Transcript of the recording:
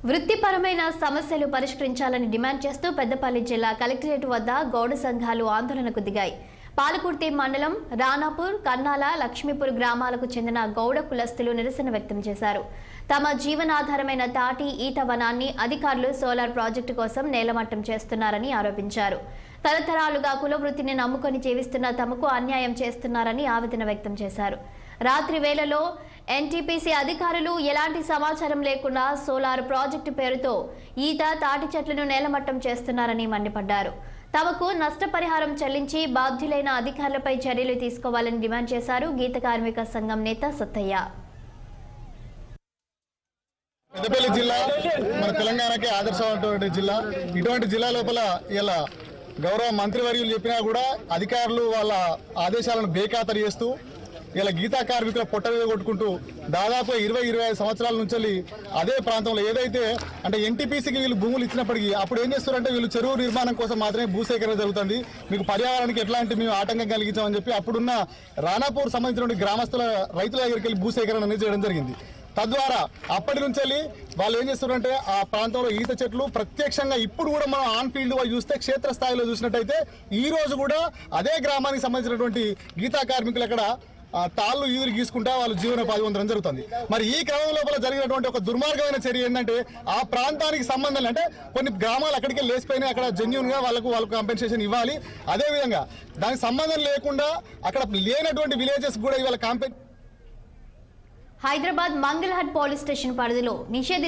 వృత్తిపరమైన సమస్యలు పరిష్కరించాలని డిమాండ్ చేస్తూ పెద్దపల్లి జిల్లా కలెక్టరేట్ వద్ద గౌడ సంఘాలు ఆందోళనకు దిగాయి. పాలకుర్తి మండలం రానాపూర్, కన్నాల, లక్ష్మీపూర్ గ్రామాలకు చెందిన గౌడ కులస్తులు నిరసన వ్యక్తం చేశారు. తమ జీవనాధారమైన తాటి, ఈత వనాన్ని అధికారులు సోలార్ ప్రాజెక్టు కోసం నేలమట్టం చేస్తున్నారని ఆరోపించారు. తరతరాలుగా కుల వృత్తిని నమ్ముకొని జీవిస్తున్న తమకు అన్యాయం చేస్తున్నారని ఆవేదన వ్యక్తం చేశారు. రాత్రి వేళలో ఎన్టీపీసీ అధికారులు ఎలాంటి సమాచారం లేకుండా సోలార్ ప్రాజెక్టు పేరుతో ఈత, తాటి చెట్లను నేలమట్టం చేస్తున్నారని మండిపడ్డారు. తమకు నష్టపరిహారం చెల్లించి బాధ్యులైన అధికారులపై చర్యలు తీసుకోవాలని డిమాండ్ చేశారు. గీత కార్మిక సంఘం నేత సత్తయ్య. పెద్దపల్లి జిల్లా మన తెలంగాణకి ఆదర్శమైనటువంటి జిల్లా. ఇటువంటి జిల్లా లోపల ఇలా గౌరవ మంత్రివర్యులు చెప్పినా కూడా అధికారులు వాళ్ళ ఆదేశాలను బేఖాతరు చేస్తూ ఇలా గీతా కార్మికుల పొట్ట మీద కొట్టుకుంటూ దాదాపు 20-25 సంవత్సరాల నుంచి అదే ప్రాంతంలో ఏదైతే అంటే ఎన్టీపీసీకి వీళ్ళు భూములు ఇచ్చినప్పటికీ అప్పుడు ఏం చేస్తారంటే వీళ్ళు చెరువు నిర్మాణం కోసం మాత్రమే భూసేకరణ జరుగుతుంది, మీకు పర్యావరణానికి ఎట్లాంటి మేము ఆటంకం కలిగించామని చెప్పి అప్పుడున్న రానాపూర్ సంబంధించిన గ్రామస్తుల రైతుల దగ్గరికి వెళ్ళి భూసేకరణ అనేది చేయడం జరిగింది. తద్వారా అప్పటి నుంచి వాళ్ళు ఏం చేస్తున్నారంటే ఆ ప్రాంతంలో ఈత చెట్లు ప్రత్యక్షంగా ఇప్పుడు కూడా మనం ఆన్ ఫీల్డ్ చూస్తే క్షేత్రస్థాయిలో చూసినట్టయితే ఈ రోజు కూడా అదే గ్రామానికి సంబంధించినటువంటి గీతా కార్మికులు అక్కడ తాళ్ళు ఈదురు గీసుకుంటా వాళ్ళు జీవనోపాధి పొందడం జరుగుతుంది. మరి ఈ క్రమం లోపల జరిగినటువంటి ఒక దుర్మార్గమైన చర్య ఏంటంటే ఆ ప్రాంతానికి సంబంధం అంటే కొన్ని గ్రామాలు అక్కడికి లేచిపోయినాయి, అక్కడ జెన్యూన్ గా వాళ్ళకు కాంపెన్సేషన్ ఇవ్వాలి. అదేవిధంగా దానికి సంబంధం లేకుండా అక్కడ లేనటువంటి విలేజెస్ కూడా ఇవాళ హైదరాబాద్ మంగళహట్ పోలీస్ స్టేషన్ పరిధిలో నిషేధిత